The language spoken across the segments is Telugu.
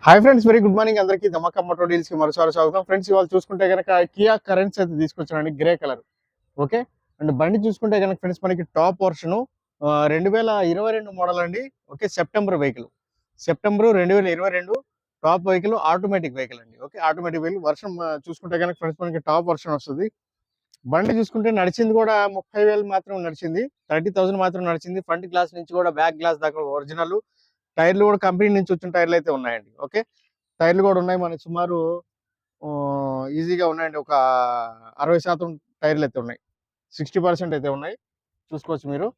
Hi friends, very good morning అందరికీ. ధమాకా మోటార్ డీల్స్ కి మరోసారి స్వాగతం. ఫ్రెండ్స్, ఇవాళ చూసుకుంటే కనుక కియా కరెన్స్ అయితే తీసుకొచ్చానండి, గ్రే కలర్. ఓకే, అండ్ బండి చూసుకుంటే కనుక ఫ్రెండ్స్ మనకి టాప్ వర్షన్ 2022 మోడల్ అండి. Okay, September vehicle, September 2022 top vehicle, automatic vehicle అండి. ఓకే, ఆటోమేటిక్ వెహికల్ వర్షన్ చూసుకుంటే కనుక ఫ్రెండ్స్ మనకి టాప్ వర్షన్ వస్తుంది. బండి చూసుకుంటే నడిచింది కూడా 30,000 మాత్రం నడిచింది, 30,000 మాత్రం నడిచింది. ఫ్రంట్ గ్లాస్ నుంచి కూడా బ్యాక్ గ్లాస్ దాకా ఒరిజినల్. టైర్లు కూడా కంపెనీ నుంచి వచ్చిన టైర్లు అయితే ఉన్నాయండి. ఓకే, టైర్లు కూడా ఉన్నాయి మనకి, సుమారు ఈజీగా ఉన్నాయండి. ఒక 60% టైర్లు అయితే ఉన్నాయి, 60% అయితే ఉన్నాయి, చూసుకోవచ్చు మీరు.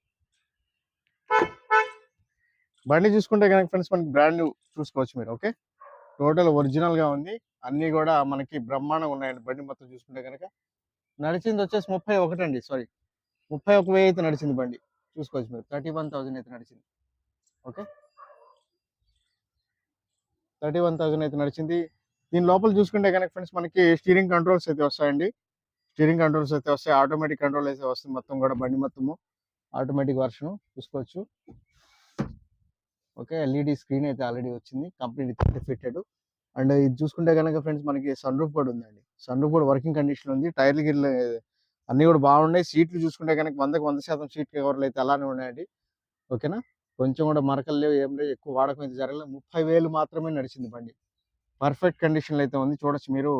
బండి చూసుకుంటే కనుక ఫ్రెండ్స్ మనకి బ్రాండ్ న్యూ చూసుకోవచ్చు మీరు. ఓకే, టోటల్ ఒరిజినల్ గా ఉంది, అన్ని కూడా మనకి బ్రహ్మాండంగా ఉన్నాయండి. బండి మొత్తం చూసుకుంటే కనుక నడిచింది వచ్చేసి 31 అండి, సారీ 31,000 అయితే నడిచింది బండి, చూసుకోవచ్చు మీరు. 31,000 అయితే నడిచింది. ఓకే, 31,000 అయితే నడిచింది. దీని లోపల చూసుకుంటే కనుక ఫ్రెండ్స్ మనకి స్టీరింగ్ కంట్రోల్స్ అయితే వస్తాయండి, స్టీరింగ్ కంట్రోల్స్ అయితే వస్తాయి, ఆటోమేటిక్ కంట్రోల్ అయితే వస్తుంది. మొత్తం కూడా బండి మొత్తము ఆటోమేటిక్ వర్షన్ చూసుకోవచ్చు. ఓకే, ఎల్ఈడి స్క్రీన్ అయితే ఆల్రెడీ వచ్చింది, కంప్లీట్ ఫిట్టెడ్. అండ్ ఇది చూసుకుంటే కనుక ఫ్రెండ్స్ మనకి సన్ రూఫ్ కూడా ఉందండి, సన్ రూఫ్ కూడా వర్కింగ్ కండిషన్ ఉంది. టైర్లు గిర్లు అన్ని కూడా బాగున్నాయి. సీట్లు చూసుకుంటే కనుక 100% సీట్ కవర్లు అయితే అలానే ఉన్నాయండి. ఓకేనా, కొంచెం కూడా మరకలు లేవు, ఏం లేవు, ఎక్కువ వాడకం అయితే జరగలేదు. 30,000 మాత్రమే నడిచింది బండి, పర్ఫెక్ట్ కండిషన్లో అయితే ఉంది, చూడొచ్చు మీరు.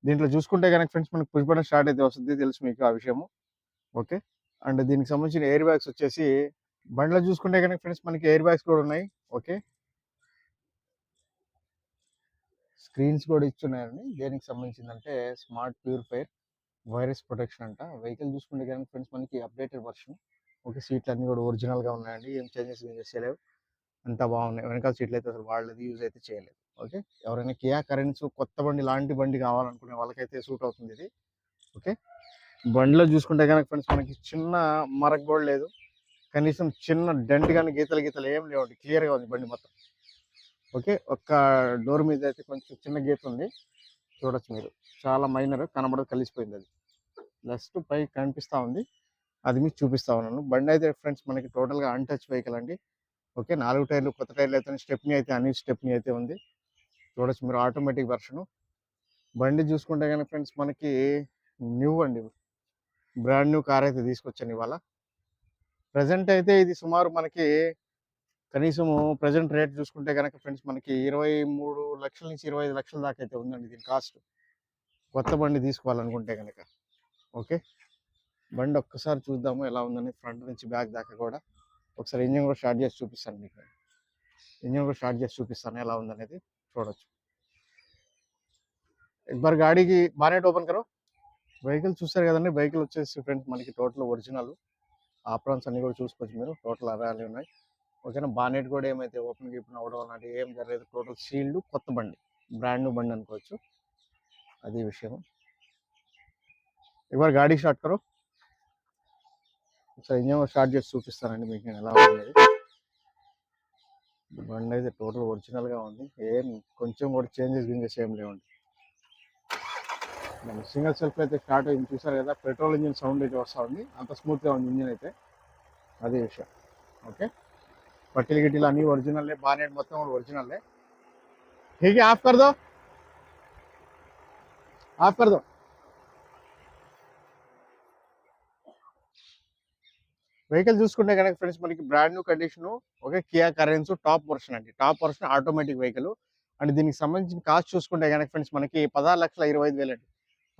దీంట్లో చూసుకుంటే కనుక ఫ్రెండ్స్ మనకి పుష్ బటన్ స్టార్ట్ అయితే వస్తుంది, తెలుసు మీకు ఆ విషయము. ఓకే, అండ్ దీనికి సంబంధించిన ఎయిర్ బ్యాగ్స్ వచ్చేసి బండిలో చూసుకుంటే కనుక ఫ్రెండ్స్ మనకి ఎయిర్ బ్యాగ్స్ కూడా ఉన్నాయి. ఓకే, స్క్రీన్స్ కూడా ఇచ్చున్నాయండి. దేనికి సంబంధించిందంటే స్మార్ట్ ప్యూరిఫైర్ వైరస్ ప్రొటెక్షన్ అంట. వెహికల్ చూసుకుంటే కనుక ఫ్రెండ్స్ మనకి అప్డేటెడ్ వర్షన్. ఓకే, సీట్లు అన్ని కూడా ఒరిజినల్గా ఉన్నాయండి, ఏం చేంజెస్ చేయలేవు, అంతా బాగున్నాయి. వెనకాల సీట్లు అయితే అసలు వాళ్ళది యూజ్ అయితే చేయలేదు. ఓకే, ఎవరైనా కియా కరెన్స్ కొత్త బండి లాంటి బండి కావాలనుకునే వాళ్ళకైతే సూట్ అవుతుంది ఇది. ఓకే, బండిలో చూసుకుంటే కనుక ఫ్రెండ్స్ మనకి చిన్న మరక కూడా లేదు, కనీసం చిన్న డెంట్ కానీ గీతలు ఏం లేవండి, క్లియర్గా ఉంది బండి మొత్తం. ఓకే, ఒక్క డోర్ మీద అయితే కొంచెం చిన్న గీత ఉంది, చూడొచ్చు మీరు, చాలా మైనర్, కనబడదు, కలిసిపోయింది. అది జస్ట్ పై కనిపిస్తూ ఉంది, అది మీకు చూపిస్తా ఉన్నాను. బండి అయితే ఫ్రెండ్స్ మనకి టోటల్గా అన్టచ్ వెహికల్ అండి. ఓకే, 4 టైర్లు కొత్త టైర్లు అయితే, స్టెప్నీ అయితే అన్ని స్టెప్నీ అయితే ఉంది, చూడొచ్చు మీరు. ఆటోమేటిక్ వర్షను బండి చూసుకుంటే కనుక ఫ్రెండ్స్ మనకి న్యూ అండి, బ్రాండ్ న్యూ కార్ అయితే తీసుకొచ్చాను ఇవాళ. ప్రజెంట్ అయితే ఇది సుమారు మనకి కనీసము ప్రజెంట్ రేట్ చూసుకుంటే కనుక ఫ్రెండ్స్ మనకి 23 లక్షల నుంచి 25 లక్షల దాకా అయితే ఉందండి దీని కాస్ట్, కొత్త బండి తీసుకోవాలనుకుంటే కనుక. ఓకే, బండి ఒక్కసారి చూద్దాము ఎలా ఉందని, ఫ్రంట్ నుంచి బ్యాక్ దాకా కూడా. ఒకసారి ఇంజిన్ కూడా స్టార్ట్ చేసి చూపిస్తాను మీకు, ఇంజిన్ కూడా స్టార్ట్ చేసి చూపిస్తాను ఎలా ఉందనేది, చూడొచ్చు. బార్ గాడికి బానెట్ ఓపెన్ కరో. వెహికల్ చూస్తారు కదండి, వెహికల్ వచ్చేసి ఫ్రెండ్స్ మనకి టోటల్ ఒరిజినల్, ఆప్రాన్స్ అన్ని కూడా చూసుకోవచ్చు మీరు, టోటల్ అరాలు ఉన్నాయి. ఓకేనా, బానెట్ కూడా ఏమైతే ఓపెన్ గిపెన్ అవడం అలాంటివి ఏం జరగలేదు, టోటల్ సీల్డ్, కొత్త బండి, బ్రాండ్ న్యూ బండి అనుకోవచ్చు, అది విషయం. ఇవాళ గాడి స్టార్ట్ కరో. ఒకసారి ఇంజిన్ స్టార్ట్ చేసి చూపిస్తానండి మీకు నేను ఎలా ఉండేది. బండి అయితే టోటల్ ఒరిజినల్గా ఉంది, ఏం కొంచెం కూడా చేంజెస్ ఏం లేవండి. సింగిల్ సెల్ఫ్ అయితే స్టార్ట్ అయింది, చూసారు కదా, పెట్రోల్ ఇంజిన్ సౌండ్ అయితే వస్తూ ఉంది, అంత స్మూత్గా ఉంది ఇంజిన్ అయితే, అదే విషయం. ఓకే, పట్టీలు గిట్టీలు అన్నీ ఒరిజినల్లే, బానెట్ మొత్తం కూడా ఒరిజినల్లే. ठीक है, ऑफ कर दो, ऑफ कर दो. వెహికల్ చూసుకుంటే కనుక ఫ్రెండ్స్ మనకి brand new condition. Okay, Kia Carens top version అండి, top version automatic vehicle. And దీనికి సంబంధించిన కాస్ట్ చూసుకుంటే కనుక ఫ్రెండ్స్ మనకి 16,25,000 అండి,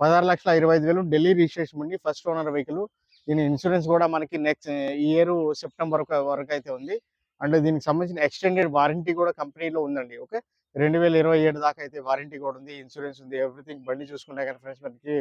16,25,000 ఢిల్లీ రిజిస్ట్రేషన్ అండి, ఫస్ట్ ఓనర్ వెహికల్. దీని ఇన్సూరెన్స్ కూడా మనకి నెక్స్ట్ ఇయర్ సెప్టెంబర్ వరకు అయితే ఉంది. అండ్ దీనికి సంబంధించిన ఎక్స్టెండెడ్ వారంటీ కూడా కంపెనీలో ఉందండి. ఓకే, 2027 దాకా అయితే వారంటీ కూడా ఉంది, ఇన్సూరెన్స్ ఉంది, ఎవ్రీథింగ్. బండి చూసుకుంటే కనుక ఫ్రెండ్స్ మనకి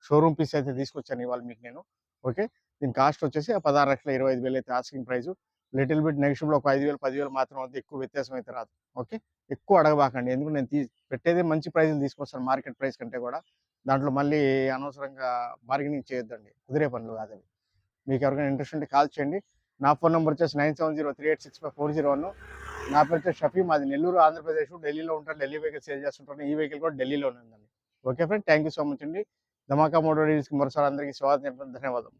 షోరూమ్ పీస్ అయితే తీసుకొచ్చాను ఇవాళ మీకు నేను. ఓకే, దీని కాస్ట్ వచ్చేసి 16,25,000 అయితే asking price. Little bit negotiable ఒక 5,000 10,000 మాత్రం అయితే, ఎక్కువ వ్యత్యాసం అయితే రాదు. ఓకే, ఎక్కువ అడగబాకండి, ఎందుకు నేను పెట్టేదే మంచి ప్రైజ్లు తీసుకొస్తాను, మార్కెట్ ప్రైస్ కంటే కూడా. దాంట్లో మళ్ళీ అనవసరంగా బార్గెనింగ్ చేయొద్దండి, కుదిరే పనులు కాదని. మీకు ఎవరికైనా ఇంట్రెస్ట్ ఉంటే కాల్ చేయండి. నా ఫోన్ నెంబర్ వచ్చేసి 9703865401. నా పేరు వచ్చేసి షఫీ, మాది నెల్లూరు ఆంధ్రప్రదేశ్, ఢిల్లీలో ఉంటాను, ఢిల్లీ వెహికల్ సేల్ చేస్తుంటాను. ఈ వెహికల్ కూడా ఢిల్లీలోనే ఉందండి. Okay friend, thank you so much అండి. ధమాకా మోటార్ డీల్స్కి మరోసారి అందరికీ స్వాగతం, ధన్యవాదాలు.